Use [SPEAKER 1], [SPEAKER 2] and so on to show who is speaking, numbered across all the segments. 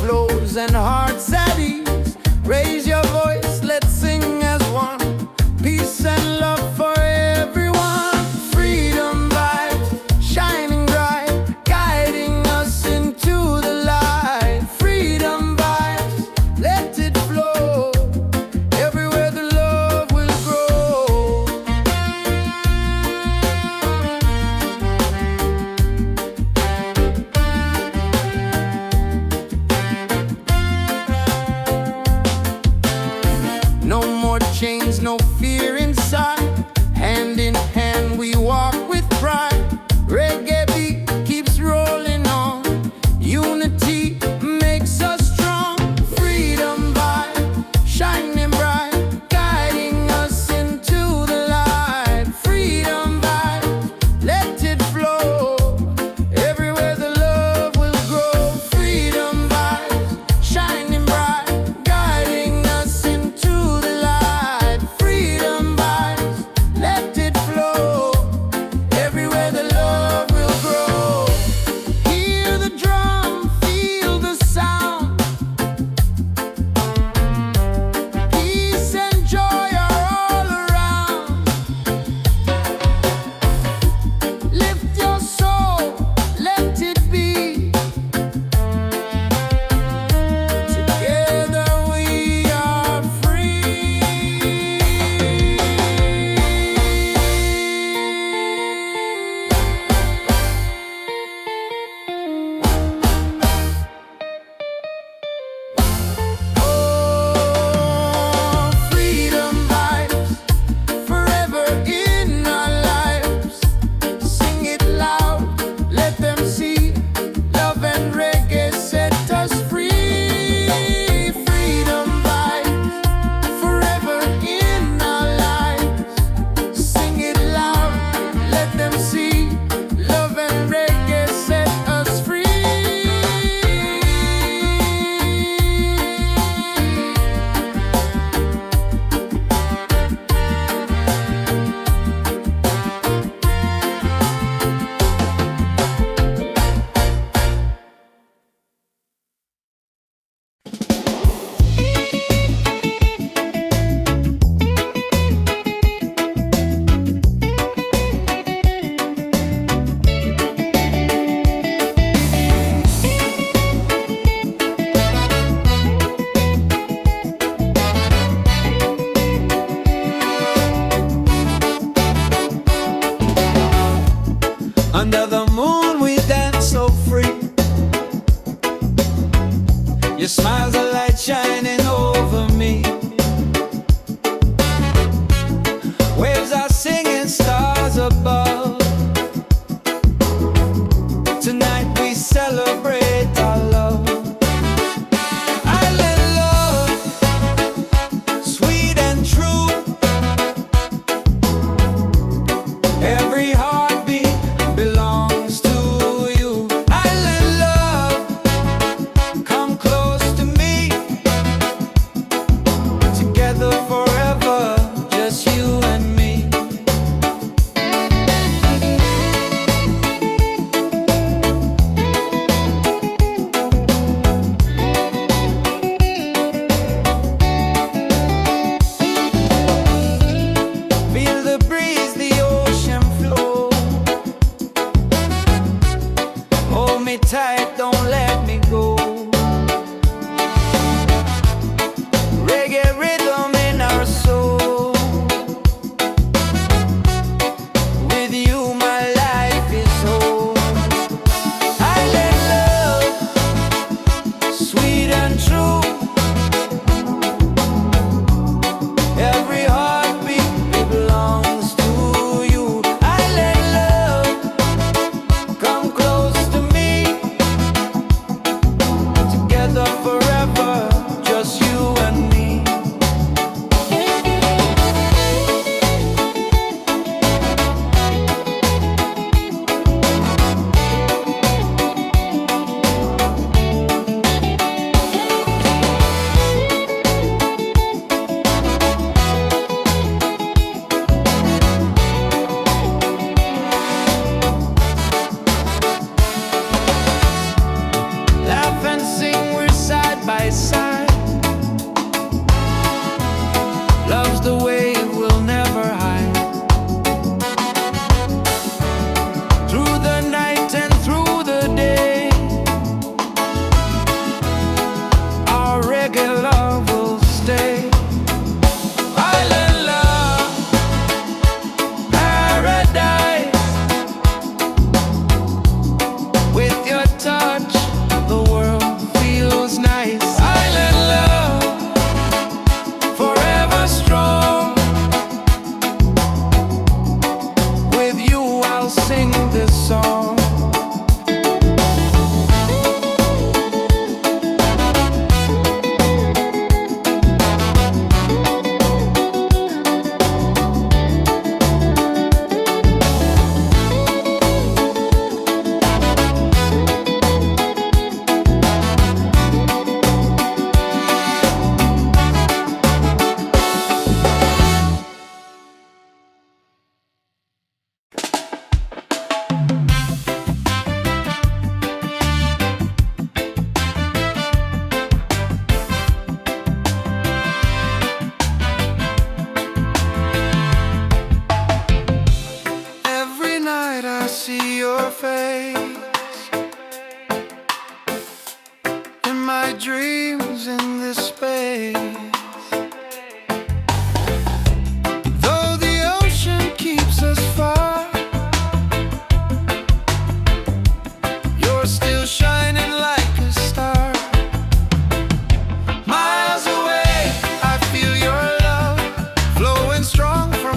[SPEAKER 1] flows and hearts at ease. Raise your voice, let's sing as one. Peace and love for everyone. Freedom vibes, shining bright, guiding us into the light. Freedom vibes, let it flow. Everywhere the love will grow. No more chains, no fear inside. Hand in hand we walk with pride. Reggae beat keeps rolling on. Unity makes us strong. Freedom vibe, shining bright, guiding us into the light. Freedom vibe, let it flow. Everywhere the love will grow. Freedom vibes, shining bright, guiding us into the light. Freedom vibes.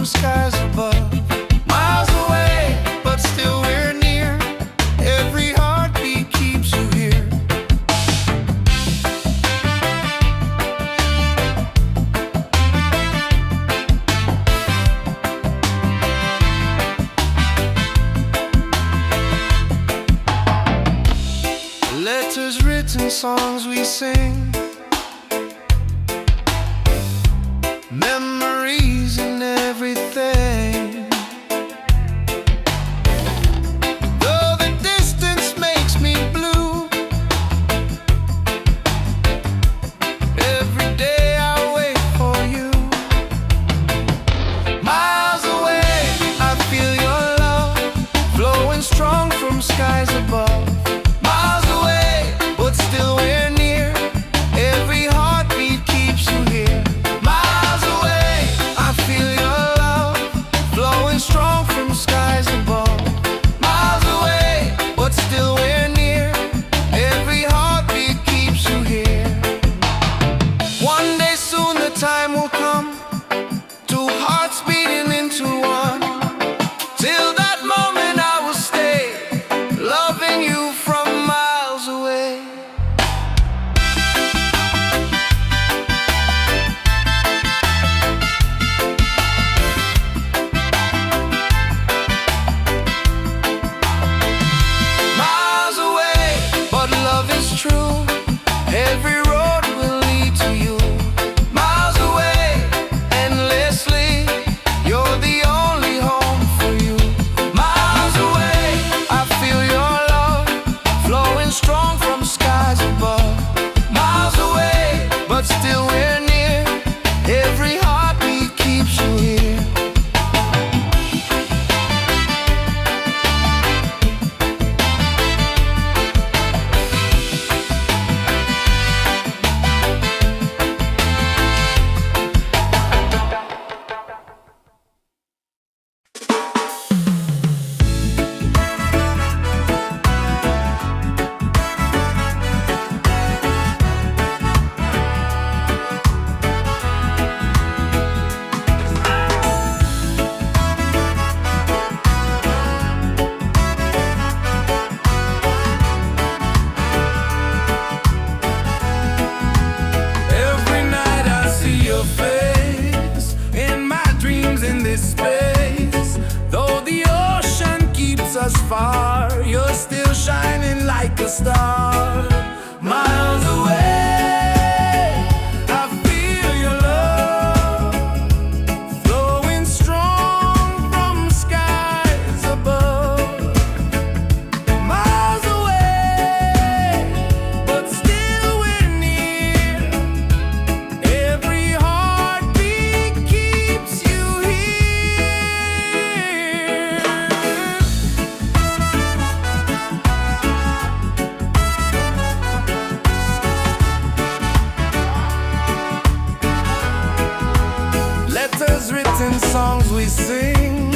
[SPEAKER 1] from skies above. Miles away, but still we're near. Every heartbeat keeps you here. Letters written, songs we sing, memories and everything. Though the distance makes me blue, every day I wait for you. Miles away, I feel your love flowing strong from skies above. Miles away, but still we're near. Every heartbeat keeps you here. Miles away, I feel your love flowing strong from skies above. Miles away, but still we're near. Every heartbeat keeps you here. One day soon the time will come, two hearts beating into one. Till that moment I will stay, loving you from miles away. Miles away, but love is true. Every road will lead to you. Miles away, endlessly, you're the only home for you. Miles away, I feel your love flowing strong from skies above. Miles away, but still we're near. Every heartbeat keeps you here. Every night I see your face in my dreams in this space. Though the ocean keeps us far, you're still shining like a star. Miles away, I feel your love flowing strong from skies above. Miles away, but still we're near. Every heartbeat keeps you here. Letters written, songs we sing,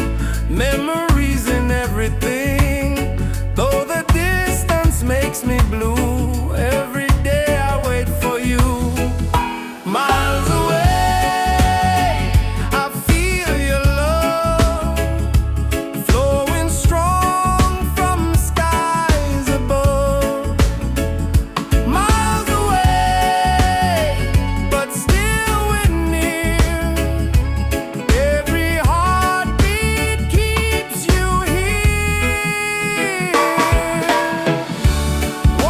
[SPEAKER 1] memories and everything. Though the distance makes me blue, every day I wait for you. Miles away, I feel your love flowing strong from skies above. Miles away, but still we're near. Every heartbeat keeps you here.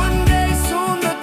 [SPEAKER 1] One day soon the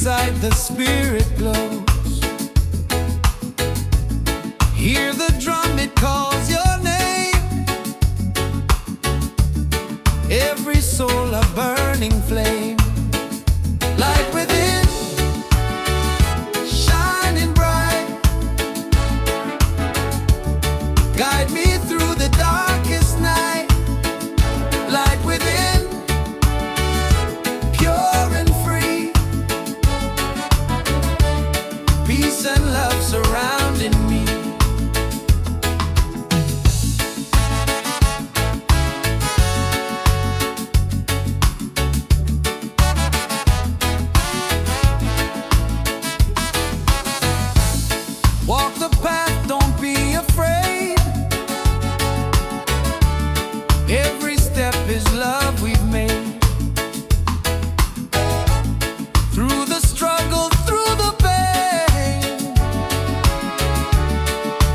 [SPEAKER 1] inside the spirit glows. Hear the drum, it calls your name. Every soul a burning flame. Light within, shining bright. Guide me through the darkest night. Light within, pure and free. Peace and love surrounding me. Walk the path, don't be afraid. Every step is love we've made. Through the struggle, through the pain,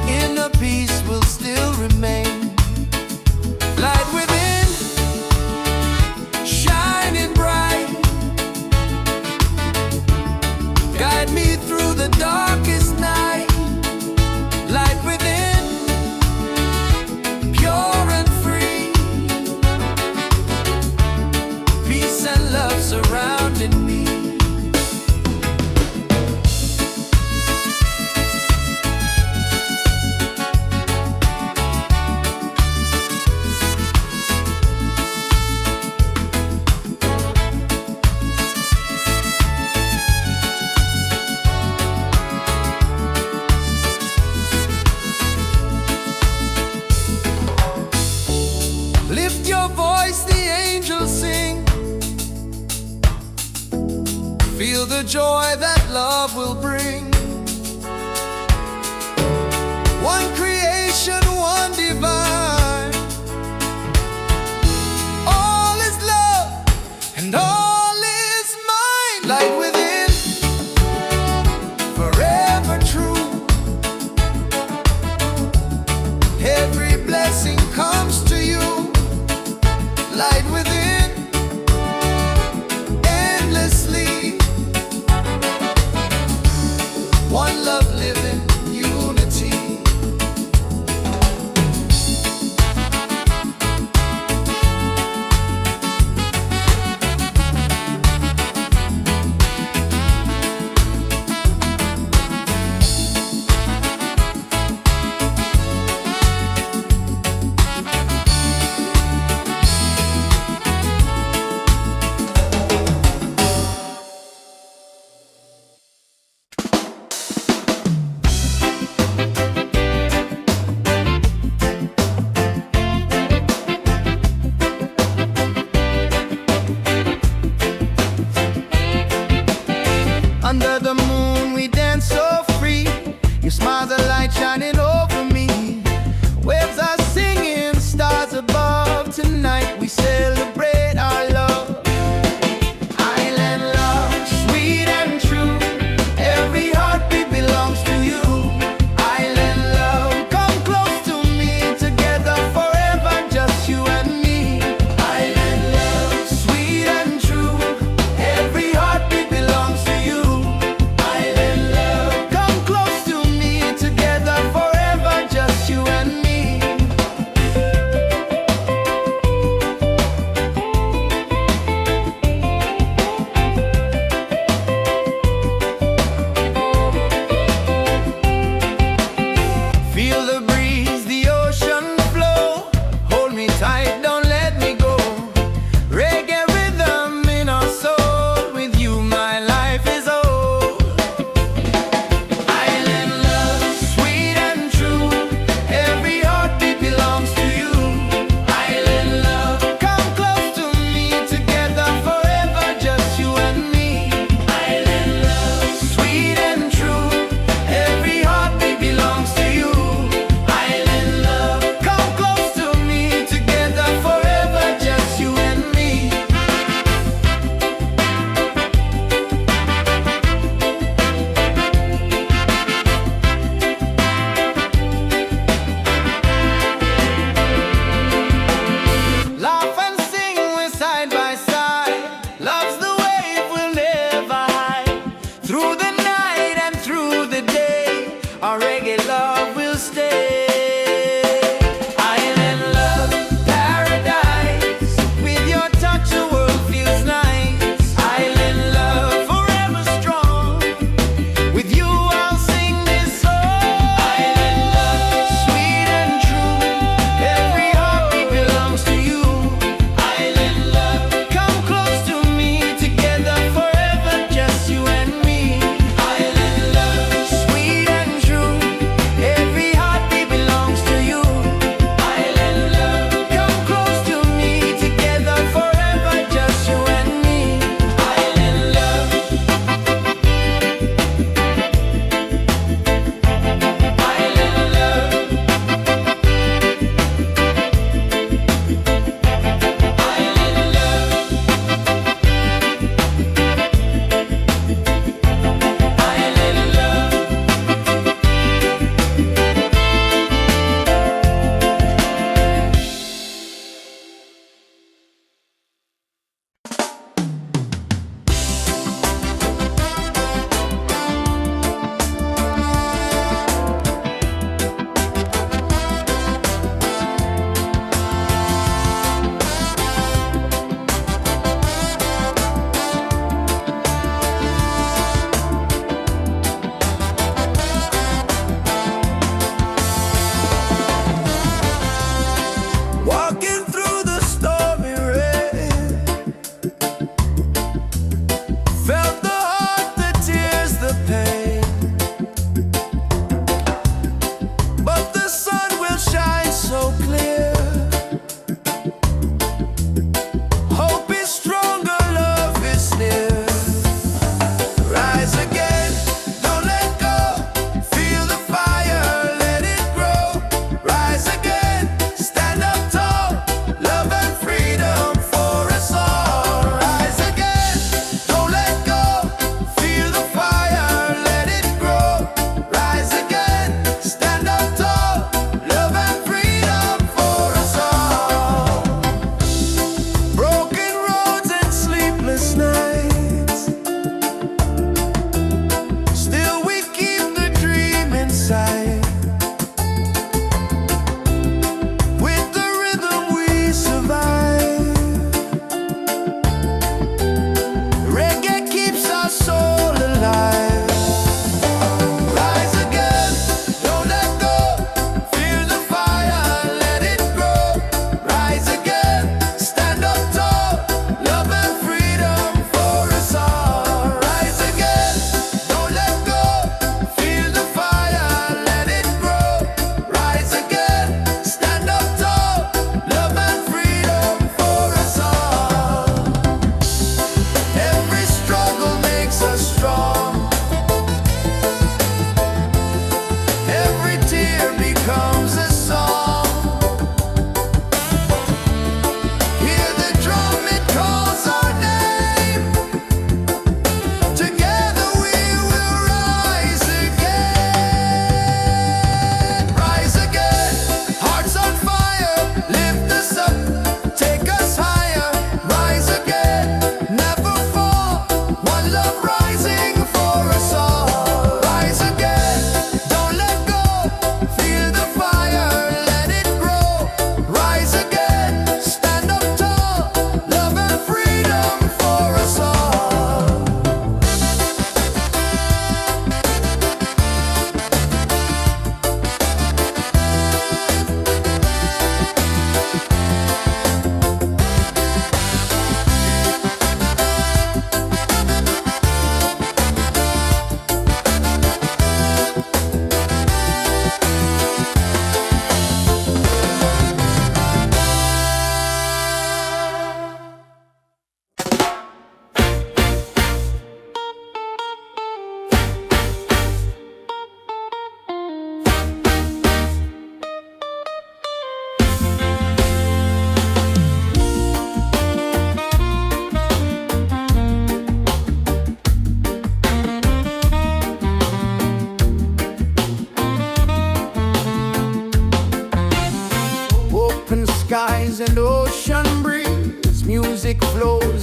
[SPEAKER 1] inner peace will still remain. Light within, shining bright. Guide me through the darkest night. Light within, pure and free. Peace and love surrounding me. Lift your voice, the angels sing. Feel the joy that love will bring. One creation, one divine. All is love and all is mine. Light within, forever true. Every blessing comes to you. Light within, endlessly.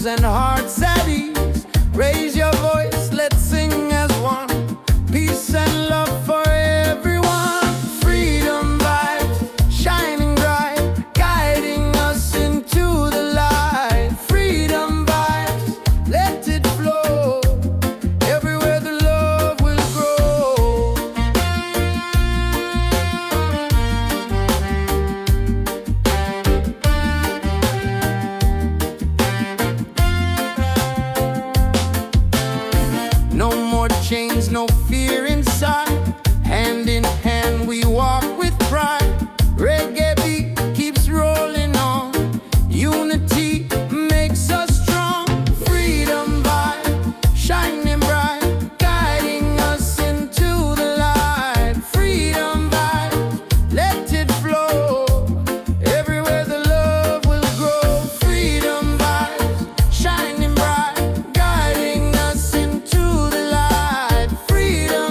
[SPEAKER 1] minds and hearts at ease. Raise your voice, let's sing as one. Peace and love for everyone. Freedom vibes, shining bright, guiding us into the light. Freedom vibes, let it flow. Everywhere the love will grow. No more chains, no fear inside. Hand in hand we walk with pride. Reggae beat keeps rolling on. Unity makes us strong. Freedom vibe, shining bright, guiding us into the light. Freedom vibe, let it flow. Everywhere the love will grow. Freedom vibes, shining bright, guiding us into the light. Freedom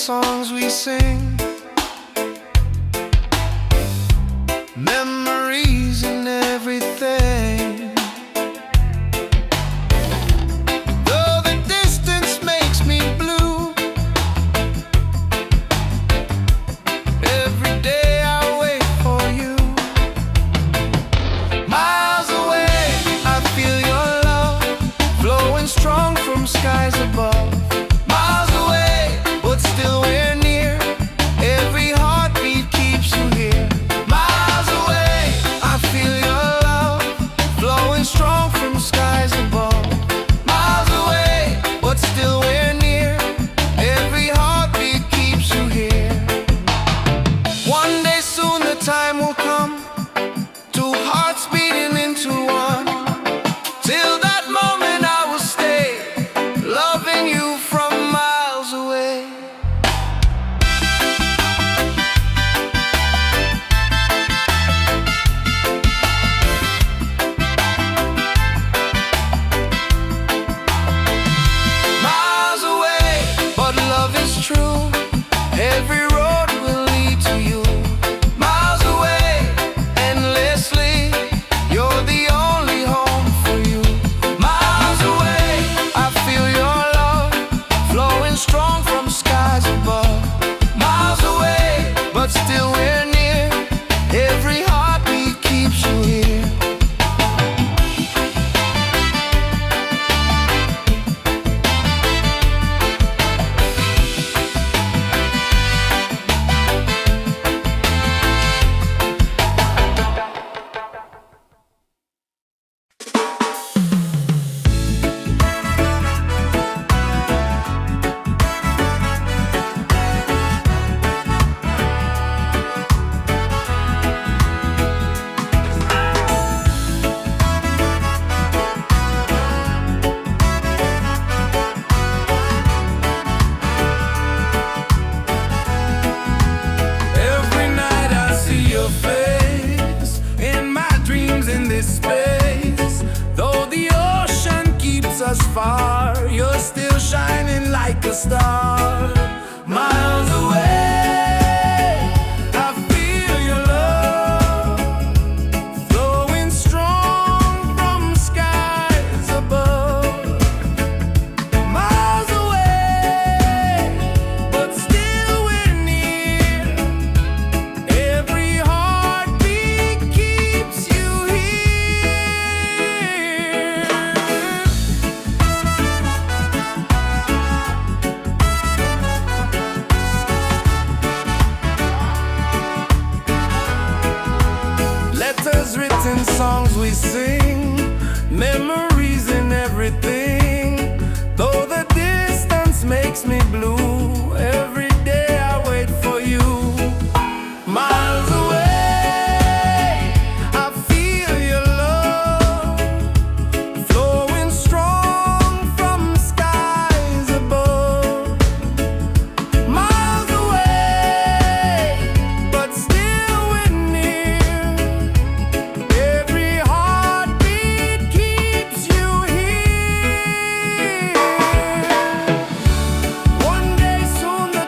[SPEAKER 1] songs we sing, memories and everything. Though the distance makes me blue, every day I wait for you. Miles away, I feel your love flowing strong from skies above. Miles away, but still we're near. Every heartbeat keeps you here. Miles away, I feel your love flowing strong from skies above. Miles away, but still we're near. Every heartbeat keeps you here. One day soon the time will come, two hearts beating into one. Till that moment I will stay, loving you from miles away. Miles away, but love is true. Every road will lead to you. Miles away, endlessly, you're the only home for you. Miles away, I feel your love flowing strong from skies above. Miles away, but still we're near. Every heartbeat keeps you here. Every night I see your face in my dreams in this space. Though the ocean keeps us far, you're still shining like a star. Miles away, I feel your love flowing strong from skies above. Miles away, but still we're near. Every heartbeat keeps you here. Letters written, songs we sing, memories and everything. Though the distance makes me blue, every day I wait for you. Miles away, I feel your love flowing strong from skies above. Miles away, but still we're near. Every heartbeat keeps you here. One day soon the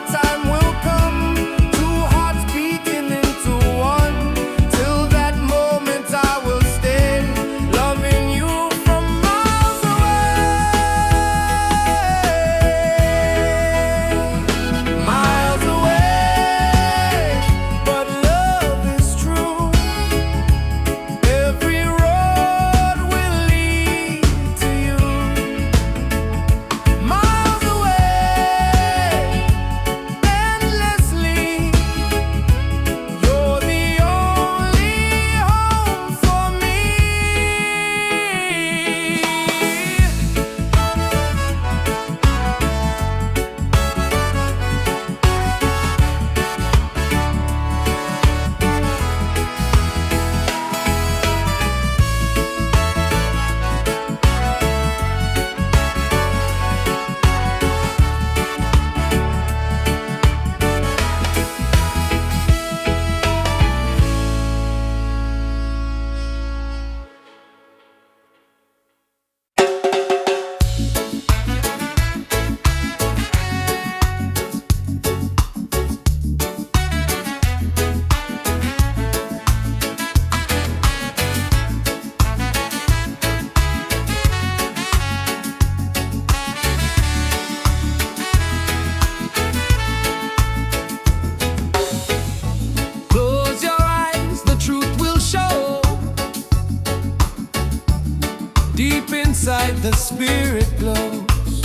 [SPEAKER 1] inside the spirit glows.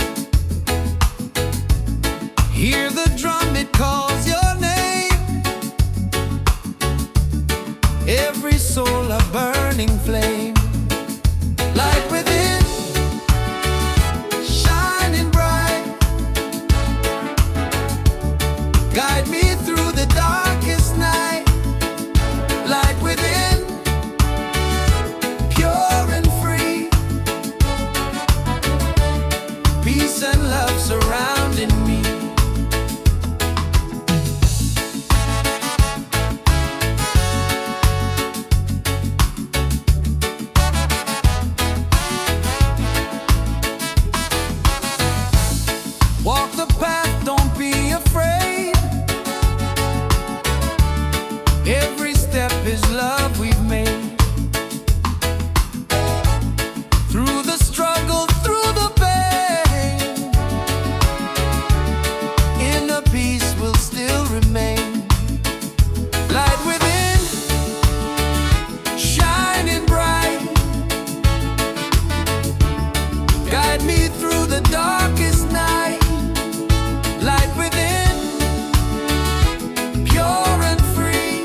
[SPEAKER 1] Hear the drum, it calls your name. Every soul a burning flame. Light within, shining bright. Guide me through the darkest night. Light within, pure and free. Peace and love surrounding me. Walk the path, don't be afraid. Every step is love we've made. Through the struggle, through the pain, inner peace will still remain. Light within, shining bright. Guide me through the darkest night. Light within, pure and free.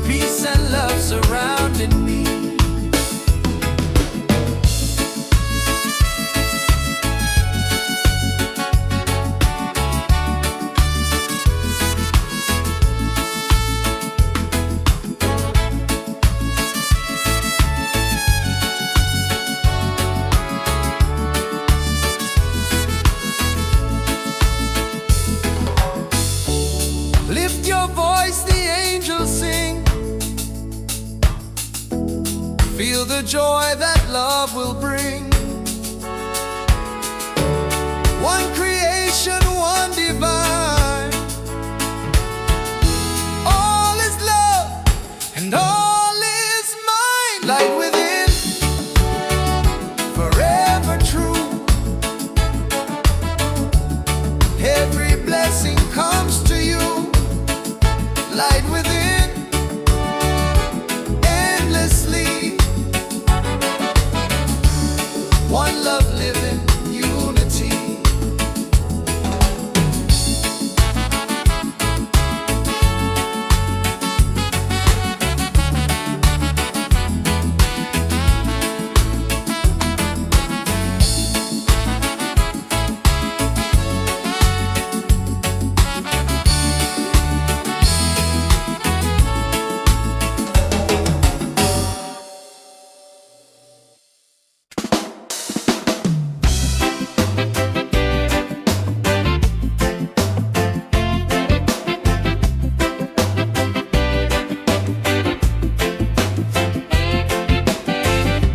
[SPEAKER 1] Peace and love surrounding me. Lift your voice, the angels sing. Feel the joy that love will bring. One creation, one divine. All is love and all is mine. Light within, forever true. Every blessing comes to you. Light within, endlessly. One love living, unity.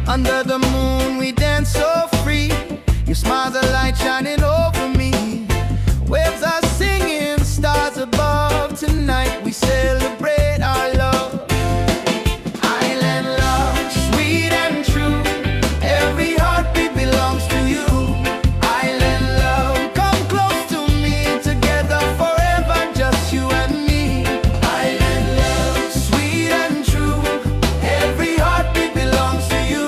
[SPEAKER 1] Under the moon we dance so free. Your smile's a light shining over me. Waves are singing, stars above. Tonight we celebrate our love. Island love, sweet and true. Every heartbeat belongs to you. Island love, come close to me. Together forever, just you and me. Island love, sweet and true. Every heartbeat belongs to you.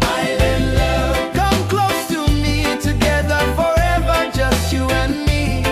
[SPEAKER 1] Island love, come close to me. Together forever, just you and me.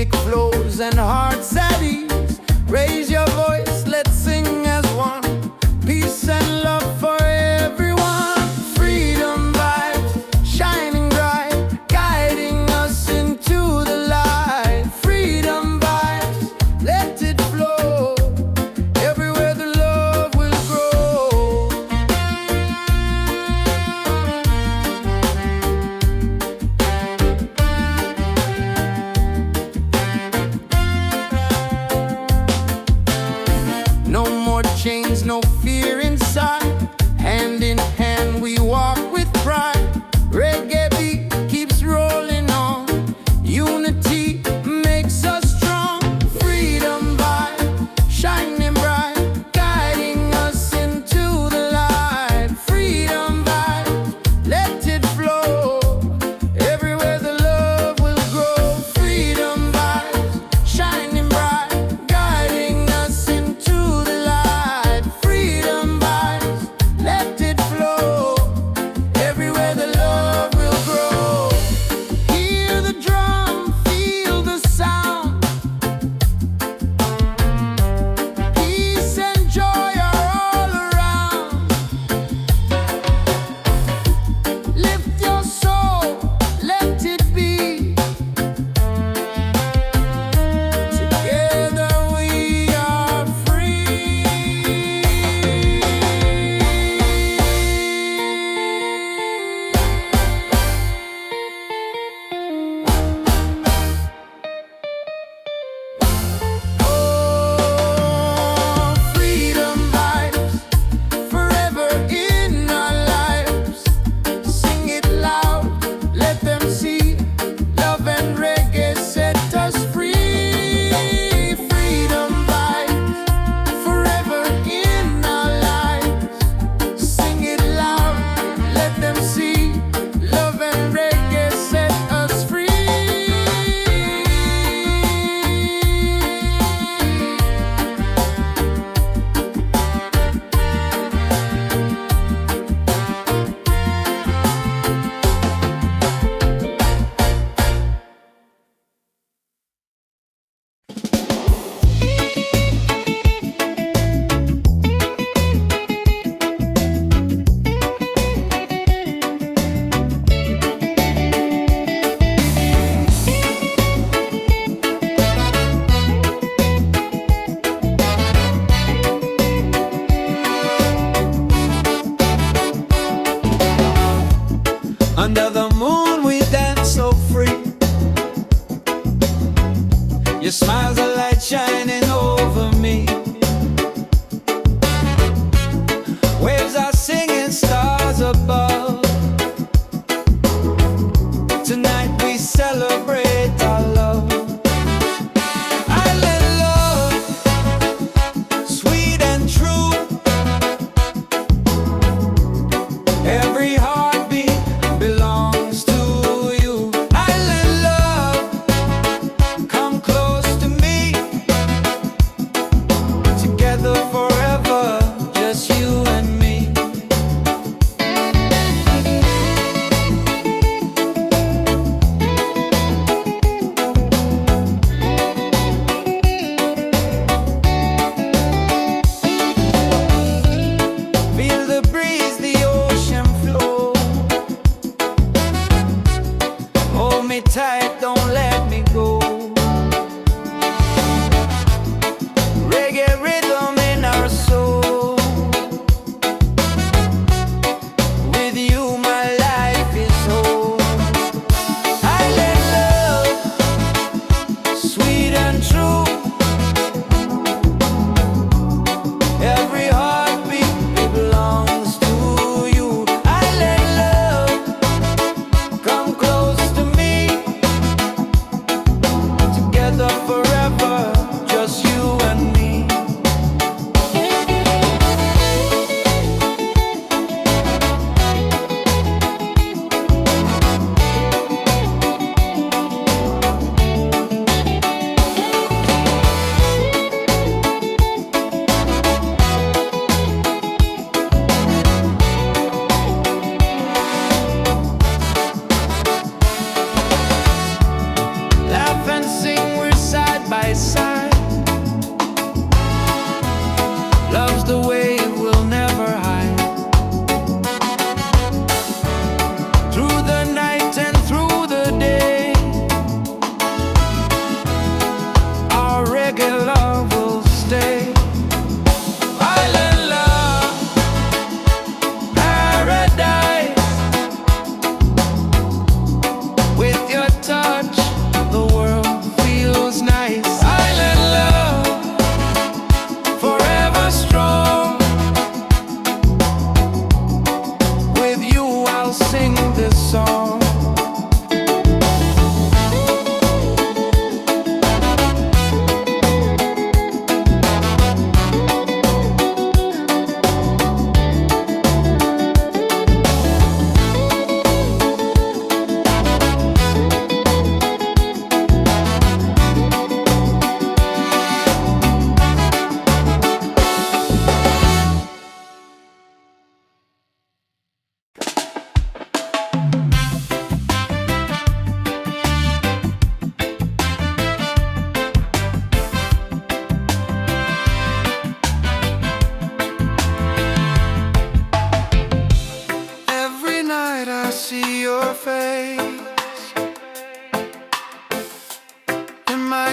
[SPEAKER 1] music flows and hearts at ease. Raise your voice, let's sing as one. Peace and love for everyone. Freedom vibes, shining bright, guiding us into the light. Freedom vibes, let it flow. Everywhere the love will grow. No more chains, no fear inside. Hand in hand we walk with pride. Reggae beat keeps rolling on. Unity makes us strong. Freedom vibe, shining bright, guiding us into the light. Freedom vibe, let it flow. Everywhere the love will grow. Freedom vibes, shining bright, guiding us into the light. Freedom vibes, let it flow. Everywhere the love will grow. Hear the drum, feel the sound. Peace and joy are all around. Lift your soul, let it be. Together we are free. Oh, freedom vibes, forever in our lives. Sing it loud, let them see. Love and reggae set us free. Freedom vibes, forever in our lives. Sing it loud, let them see. Love and reggae set us free. Under the moon we dance so free. Your smile's a light shining over me. Waves are singing, stars above. Tonight we celebrate our love. Island love, sweet and true. Every heartbeat belongs to you. Island love, come close to me.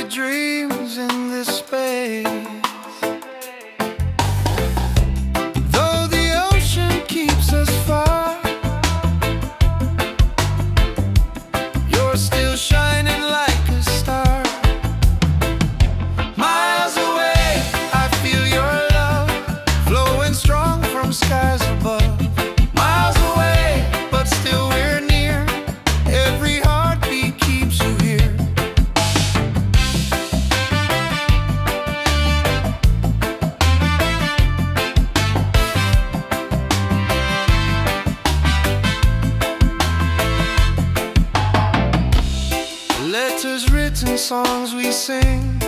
[SPEAKER 1] dreams in this space. Though the ocean keeps us far, you're still shining like a star. Miles away, I feel your love flowing strong from skies above. Miles away, but still we're near. Every heartbeat keeps you here. Letters written, songs we sing,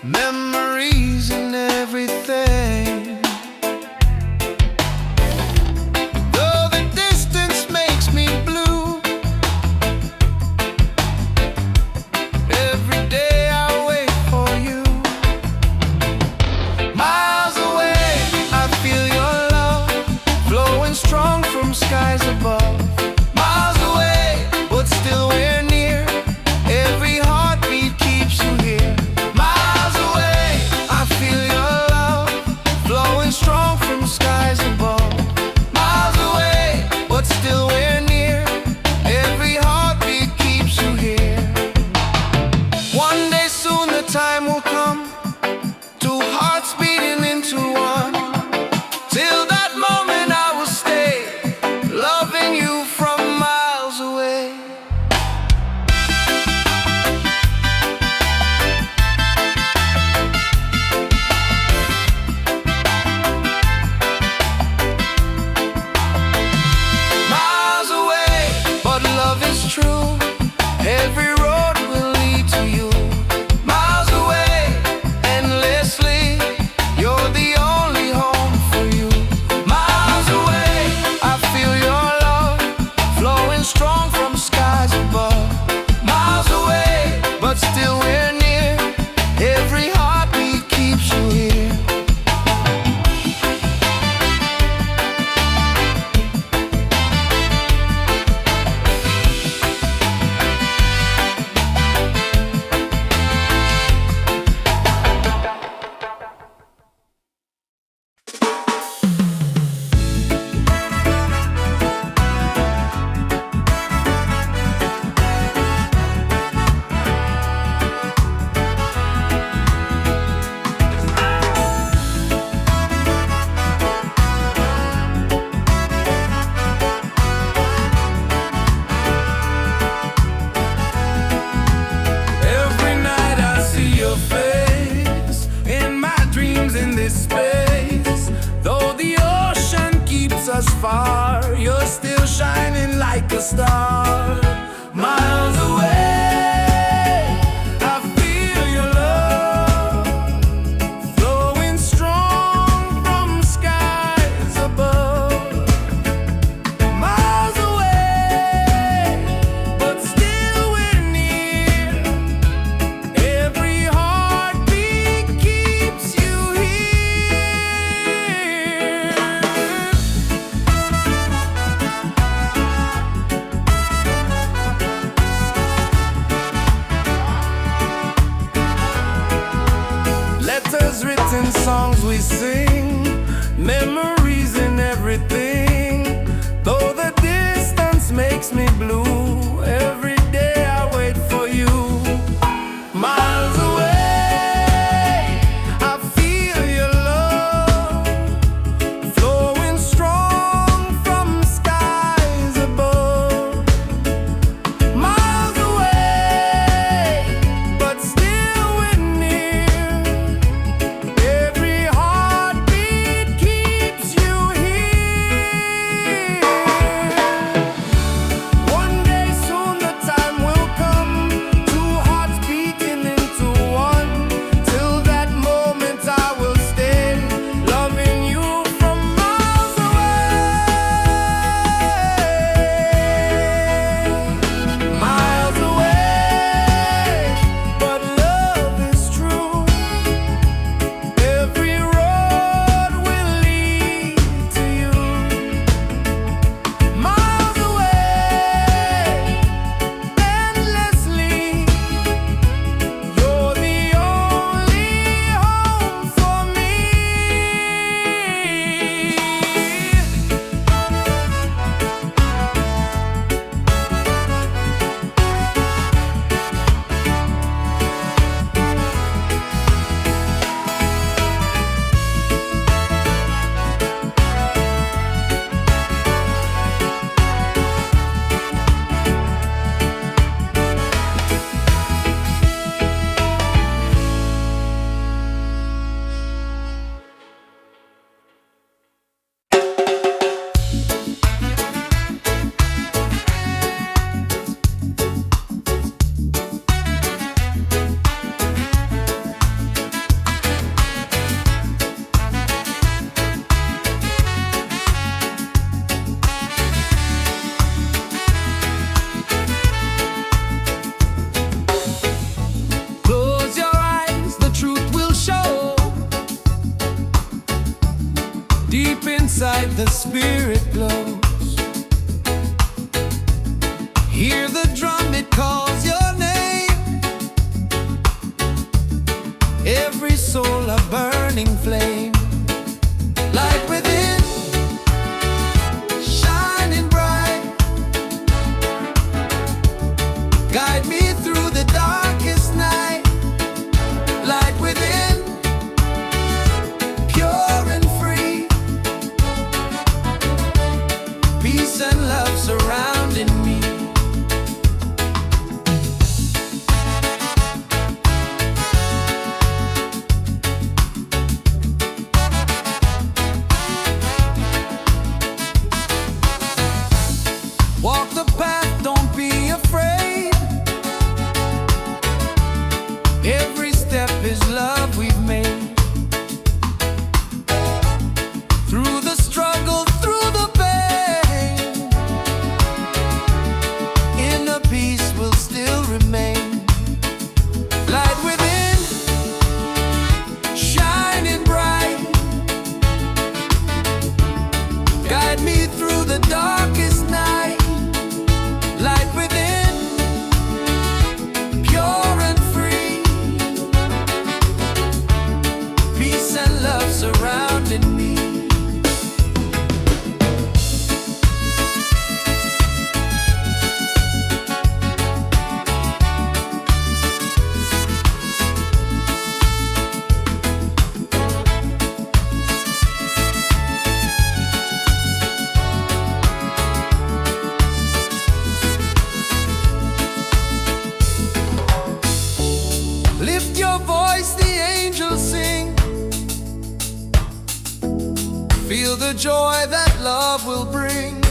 [SPEAKER 1] memories and everything. Though the distance makes me blue, every day I wait for you. Miles away, I feel your love flowing strong from skies above. Miles away, but still we're near. Every heartbeat keeps you here. Miles away, I feel your love flowing strong from skies above. Miles away, but still we're near. Every heartbeat keeps you here. One day soon the time will come, two hearts beating into one. Till that moment I will stay, loving you from miles away. Miles away, but love is true. Every road will lead to you. Miles away, endlessly, you're the only home for you. Miles away, I feel your love flowing strong from skies above. Miles away, but still we're near. Every heartbeat keeps you here. Every night I see your face in my dreams in this space. Though the ocean keeps us far, you're still shining like a star. Miles away, I feel your love flowing strong from skies above. Miles away, but still we're near. Every heartbeat keeps you here. Letters written, songs we sing, memories and everything. Though the distance makes me blue, every day I wait for you. Miles away, I feel your love flowing strong from skies above. Miles away, but still we're near. Every heart light the spirit glows. Hear the drum, it calls your name. Every soul a burning flame. Light within, shining bright. Guide me through the darkest night. Light within, pure and free. Peace and love surrounding me. Walk the path, don't be afraid. Every step is love we've made. Through the struggle, through the pain, inner peace will still remain. Light within, shining bright. Guide me through the darkest night. Light within, pure and free. Peace and love surrounding me. Lift your voice, the angels sing. Feel the joy that love will bring.